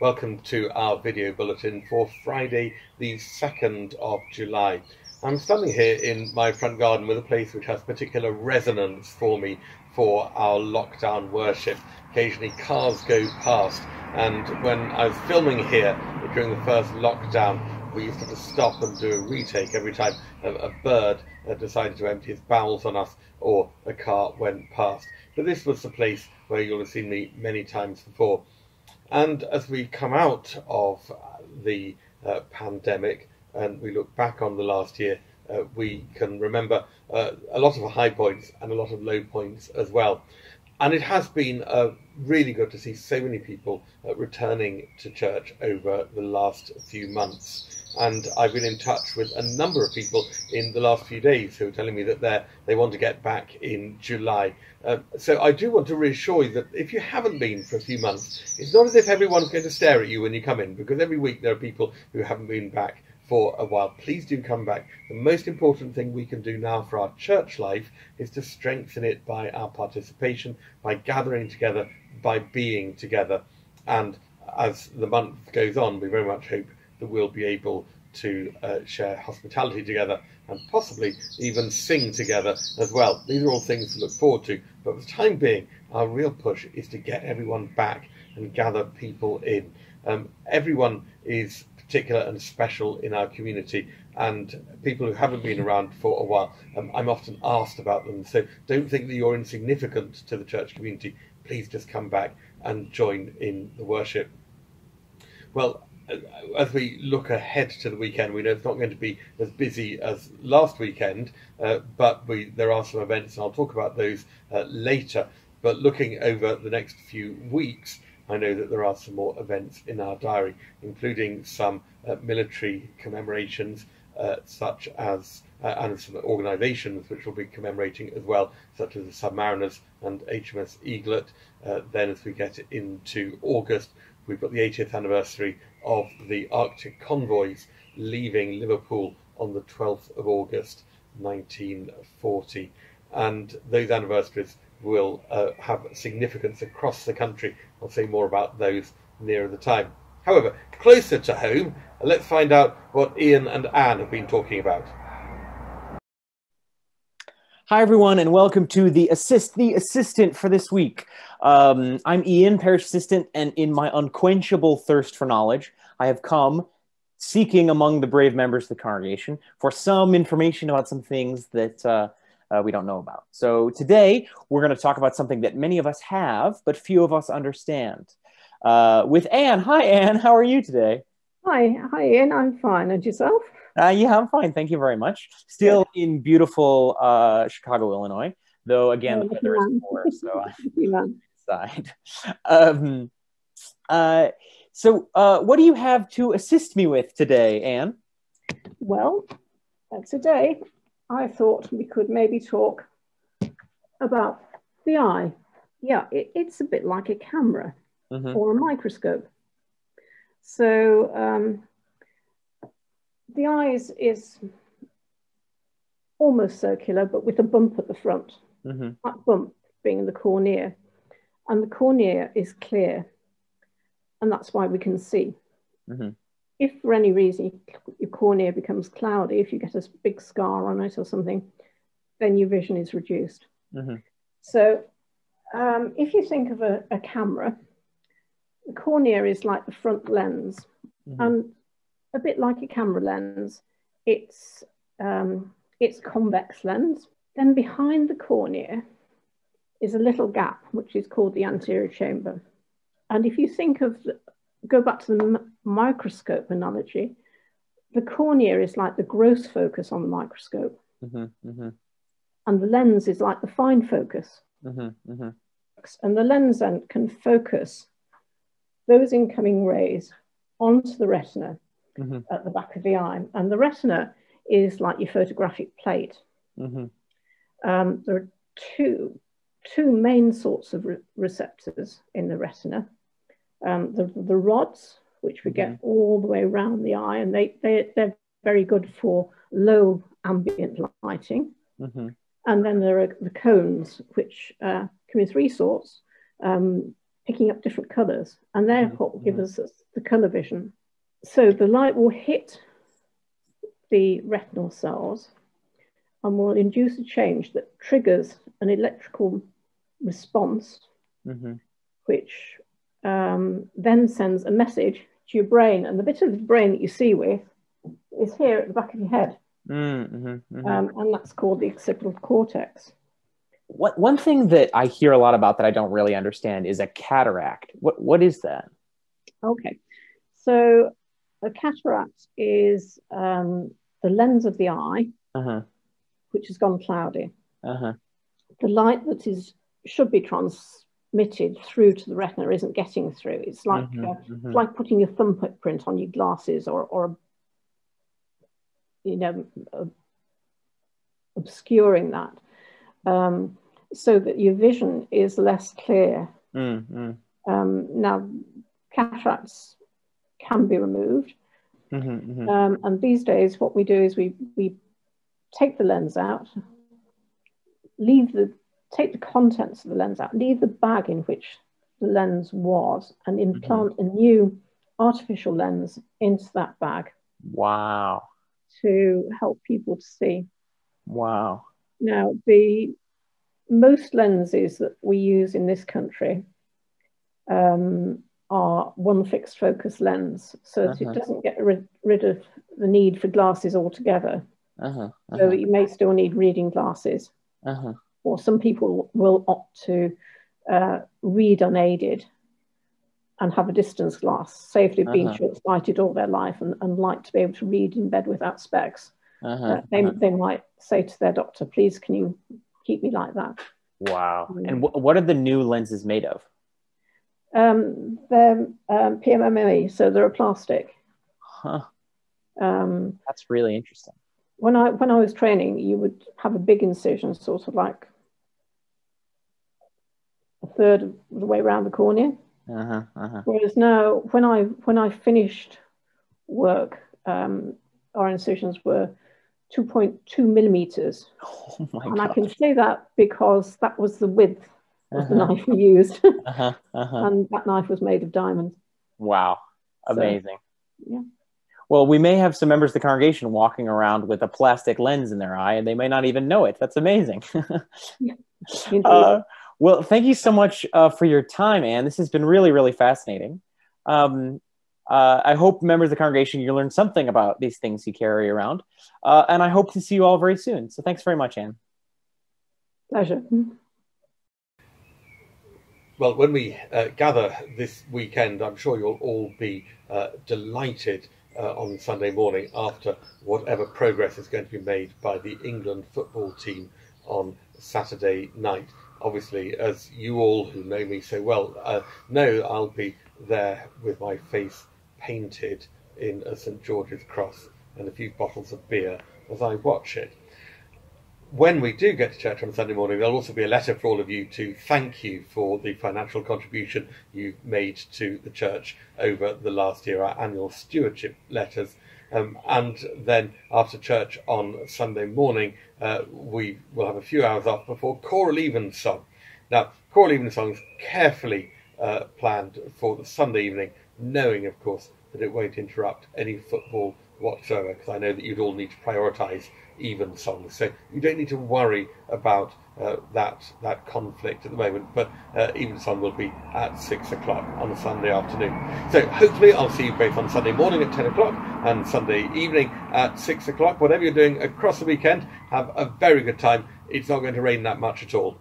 Welcome to our video bulletin for Friday the 2nd of July. I'm standing here in my front garden with a place which has particular resonance for me for our lockdown worship. Occasionally cars go past, and when I was filming here during the first lockdown, we used to stop and do a retake every time a bird decided to empty its bowels on us or a car went past. But this was the place where you'll have seen me many times before. And as we come out of the pandemic and we look back on the last year, we can remember a lot of high points and a lot of low points as well. And it has been really good to see so many people returning to church over the last few months. And I've been in touch with a number of people in the last few days who are telling me that they want to get back in July. So I do want to reassure you that if you haven't been for a few months, it's not as if everyone's going to stare at you when you come in, because every week there are people who haven't been back for a while. Please do come back. The most important thing we can do now for our church life is to strengthen it by our participation, by gathering together, by being together. And as the month goes on, we very much hope that we'll be able to share hospitality together and possibly even sing together as well. These are all things to look forward to, but for the time being, our real push is to get everyone back and gather people in. Everyone is particular and special in our community, and people who haven't been around for a while, I'm often asked about them, so don't think that you're insignificant to the church community. Please just come back and join in the worship. Well, as we look ahead to the weekend, we know it's not going to be as busy as last weekend, but there are some events, and I'll talk about those later. But looking over the next few weeks, I know that there are some more events in our diary, including some military commemorations, such as and some organisations which will be commemorating as well, such as the Submariners and HMS Eaglet. Then as we get into August, we've got the 80th anniversary of the Arctic convoys leaving Liverpool on the 12th of August 1940. And those anniversaries will have significance across the country. I'll say more about those nearer the time. However, closer to home, let's find out what Ian and Anne have been talking about. Hi, everyone, and welcome to the assistant for this week. I'm Ian, parish assistant, and in my unquenchable thirst for knowledge, I have come seeking among the brave members of the congregation for some information about some things that we don't know about. So today, we're going to talk about something that many of us have, but few of us understand. With Anne. Hi, Anne. How are you today? Hi, Ian. I'm fine. And yourself? Yeah, I'm fine. Thank you very much. Still in beautiful Chicago, Illinois, though again, the weather is poor, so I'm inside. So what do you have to assist me with today, Anne? Well, today I thought we could maybe talk about the eye. Yeah, it's a bit like a camera or a microscope. So the eye is almost circular, but with a bump at the front. That bump being the cornea. And the cornea is clear. And that's why we can see. If for any reason your cornea becomes cloudy, if you get a big scar on it or something, then your vision is reduced. So if you think of a camera, the cornea is like the front lens. And a bit like a camera lens, it's convex lens. Then behind the cornea is a little gap, which is called the anterior chamber. And if you think of, go back to the microscope analogy, the cornea is like the gross focus on the microscope. And the lens is like the fine focus. And the lens then can focus those incoming rays onto the retina at the back of the eye. And the retina is like your photographic plate. There are two main sorts of receptors in the retina. The rods, which we get all the way around the eye, and they're very good for low ambient lighting. And then there are the cones, which come in three sorts. picking up different colours, and therefore give us the colour vision. So the light will hit the retinal cells and will induce a change that triggers an electrical response, which then sends a message to your brain. And the bit of the brain that you see with is here at the back of your head. And that's called the occipital cortex. One thing that I hear a lot about that I don't really understand is a cataract. What is that? Okay. So a cataract is the lens of the eye, which has gone cloudy. The light that should be transmitted through to the retina isn't getting through. It's like it's like putting your thumbprint on your glasses, or obscuring that, so that your vision is less clear. Now, cataracts can be removed, and these days what we do is we take the lens out, take the contents of the lens out, leave the bag in which the lens was, and implant a new artificial lens into that bag. Wow. To help people to see. Wow. Now, the most lenses that we use in this country are one fixed focus lens, so that it doesn't get rid of the need for glasses altogether. So you may still need reading glasses, or some people will opt to read unaided and have a distance glass, say if they've been short-sighted all their life and like to be able to read in bed without specs. They might say to their doctor, please, can you keep me like that? Wow. And what are the new lenses made of? They're PMMA, so they're a plastic. That's really interesting. When I was training, you would have a big incision, sort of like a third of the way around the cornea. Whereas now, when I finished work, our incisions were 2.2 millimeters. Oh my and God. I can say that because that was the width of the knife we used. And that knife was made of diamond. Wow. Amazing. So, yeah. Well, we may have some members of the congregation walking around with a plastic lens in their eye, and they may not even know it. That's amazing. Well, thank you so much for your time, Anne. This has been really, really fascinating. I hope members of the congregation, you learned something about these things you carry around. And I hope to see you all very soon. So thanks very much, Anne. Pleasure. Well, when we gather this weekend, I'm sure you'll all be delighted on Sunday morning after whatever progress is going to be made by the England football team on Saturday night. Obviously, as you all who know me so well know, I'll be there with my face painted in a St. George's cross and a few bottles of beer as I watch it. When we do get to church on Sunday morning, there'll also be a letter for all of you to thank you for the financial contribution you've made to the church over the last year, our annual stewardship letters. And then after church on Sunday morning, we will have a few hours off before choral evensong. Now, choral evensong is carefully planned for the Sunday evening, knowing, of course, that it won't interrupt any football whatsoever, because I know that you'd all need to prioritise evensong. So you don't need to worry about that conflict at the moment, but evensong will be at 6 o'clock on a Sunday afternoon. So hopefully I'll see you both on Sunday morning at 10 o'clock and Sunday evening at 6 o'clock. Whatever you're doing across the weekend, have a very good time. It's not going to rain that much at all.